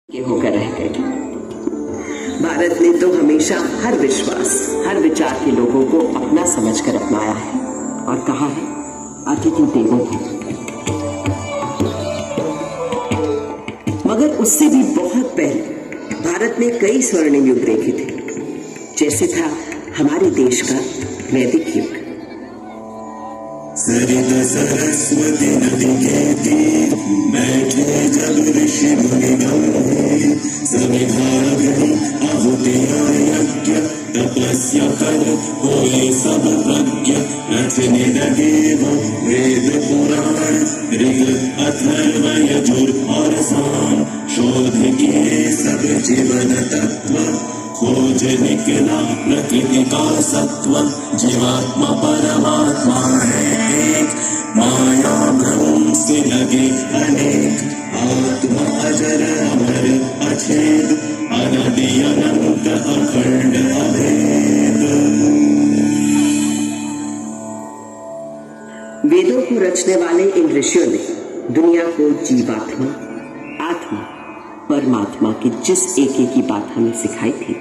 के होकर रह गए। भारत ने तो हमेशा हर विश्वास, हर विचार के लोगों को अपना समझकर अपनाया है और कहा है अतिथि देवो भव। मगर उससे भी बहुत पहले भारत ने कई स्वर्णिम युग देखे थे, जैसे था हमारे देश का वैदिक युग। सरिता सरस्वती नदी के तीर बैठे जब ऋषि मुनि गंभीर, समिधाग्नि आहुतियां यज्ञ तपस्या कर होए सब प्रज्ञ, रचने लगे वो वेद पुराण ऋग अथर्व यजुर और साम, शोध किए सब जीवन तत्व, खोज निकला प्रकृति का सत्व, जीवात्मा परमात्मा है एक, माया भ्रम से लगे अनेक, आत्मा अजर अमर अछेद, अनदि अनंत अखंड अभेद। वेदों को रचने वाले इन ऋषियों ने दुनिया को जीवात्मा, आत्मा, परमात्मा की जिस एक की बात हमें सिखाई थी,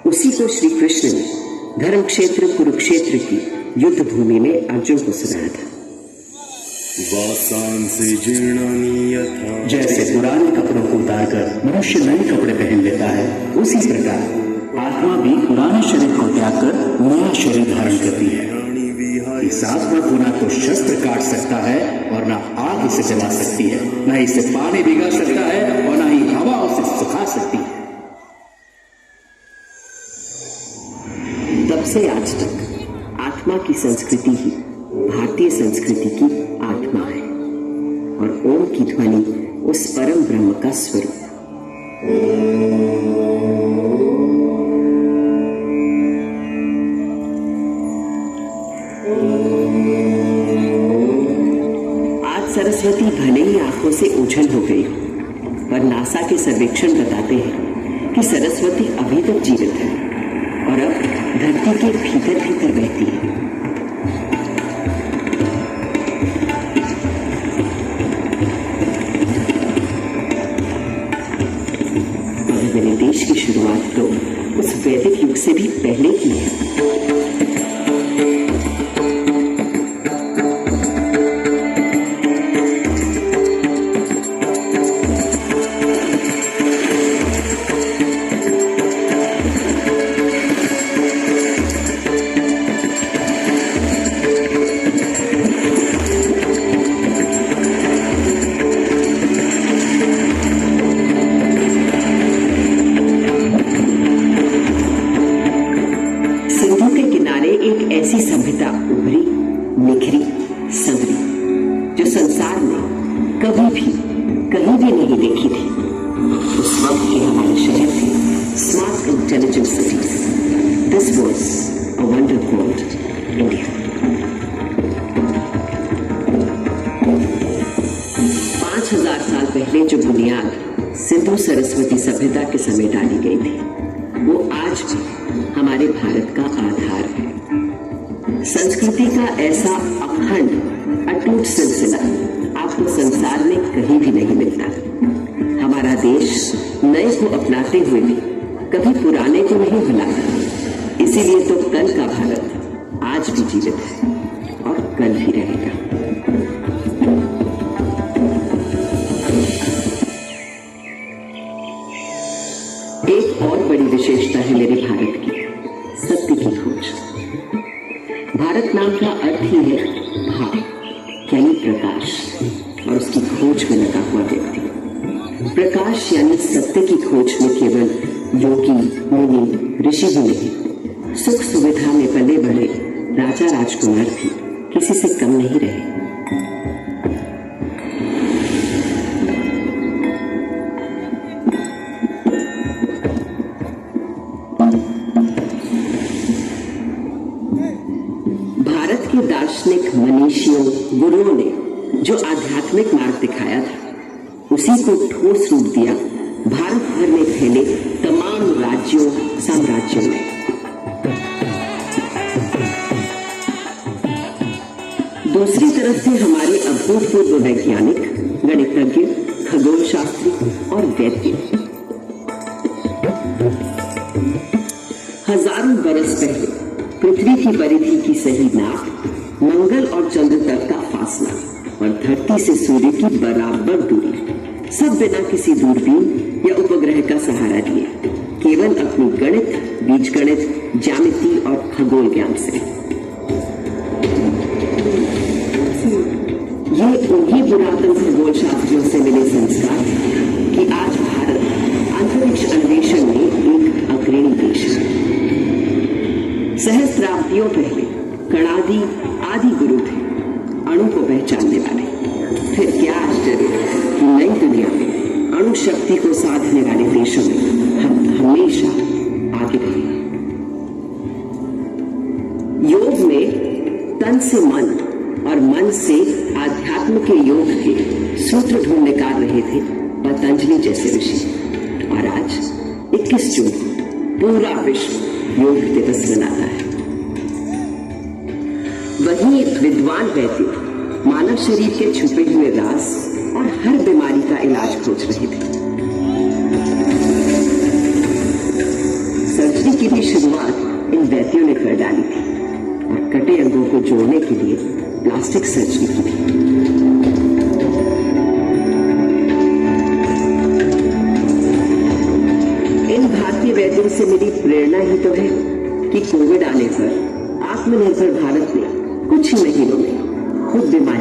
उसी को श्री कृष्ण ने धर्म क्षेत्र कुरुक्षेत्र की युद्ध भूमि में अर्जुन को सुनाया था। जैसे पुराने कपड़ों को उतारकर मनुष्य नए कपड़े पहन लेता है, उसी प्रकार आत्मा भी पुराने शरीर को त्याग कर नया शरीर धारण करती है। इस आत्मा को ना तो शस्त्र काट सकता है और ना आग इसे जला सकती है, न इसे पानी भिगा सकता है और न ही हवा उसे सुखा सकती है। तब से आज तक आत्मा की संस्कृति ही भारतीय संस्कृति की आत्मा है और ओम की ध्वनि उस परम ब्रह्म का स्वरूप। आज सरस्वती भले ही आंखों से ओझल हो गई हो, पर नासा के सर्वेक्षण बताते हैं कि सरस्वती अभी तक जीवित है और अब धरती के भीतर भीतर बहती है। और मेरे देश की शुरुआत तो उस वैदिक युग से भी पहले की है। ऐसी सभ्यता उभरी, निखरी, संवरी, जो संसार में कभी भी कहीं भी नहीं देखी थी। उस वक्त के हमारे शहर थे smart intelligent cities. This was a wonder called India. 5000 साल पहले जो बुनियाद सिंधु सरस्वती सभ्यता के समय डाली गई थी, वो आज भी हमारे भारत का आधार है। संस्कृति का ऐसा अखंड अटूट सिलसिला आपको संसार में कहीं भी नहीं मिलता। हमारा देश नए को अपनाते हुए भी कभी पुराने को नहीं भुलाता। इसीलिए तो कल का भारत आज भी जीवित है और कल भी रहेगा। एक और बड़ी विशेषता है मेरे भारत की, सत्य की खोज। भारत नाम का अर्थ ही है भाव, यानी प्रकाश, और उसकी खोज में लगा हुआ व्यक्ति। प्रकाश यानी सत्य की खोज में केवल योगी, मुनि, ऋषि ही नहीं, सुख सुविधा में पले बढ़े राजा राजकुमार भी किसी से कम नहीं रहे। दार्शनिक मनीषियों, गुरुओं ने जो आध्यात्मिक मार्ग दिखाया था, उसी को ठोस रूप दिया भारत भर में फैले तमाम राज्यों, साम्राज्यों में। दूसरी तरफ से हमारे अभूतपूर्व वैज्ञानिक, गणितज्ञ, खगोल शास्त्री और वैद्य। हजारों बरस पहले पृथ्वी की परिधि की सही नाप, मंगल और चंद्र तक का फासला और धरती से सूर्य की बराबर दूरी, सब बिना किसी दूरबीन या उपग्रह का सहारा लिए, केवल अपनी गणित, बीजगणित, ज्यामिति और खगोल ज्ञान से। ये उन्हीं पुरातन खगोल शास्त्रियों से मिले संस्कार कि आज भारत अंतरिक्ष अन्वेषण में एक अग्रणी देश है। सहस्त्राब्दियों पहले कणादि आदि गुरु थे, अणु को पहचानने वाले। फिर क्या आश्चर्य कि नई दुनिया में अणु शक्ति को साधने वाले देशों में हम हमेशा आगे रहे। योग में तन से मन और मन से आध्यात्म के योग के सूत्र ढूंढ निकाल रहे थे पतंजलि जैसे ऋषि। और आज 21 जून पूरा विश्व योग दिवस मनाता है। वहीं एक विद्वान वैद्य मानव शरीर के छुपे हुए राज और हर बीमारी का इलाज खोज रहे थे। सर्जरी की भी शुरुआत इन वैद्यों ने कर डाली थी और कटे अंगों को जोड़ने के लिए प्लास्टिक सर्जरी की थी। इन भारतीय वैद्यों से मिली प्रेरणा ही तो है कि कोविड आने पर आत्मनिर्भर भारत ने कुछ ही महीनों में खुद बीमारी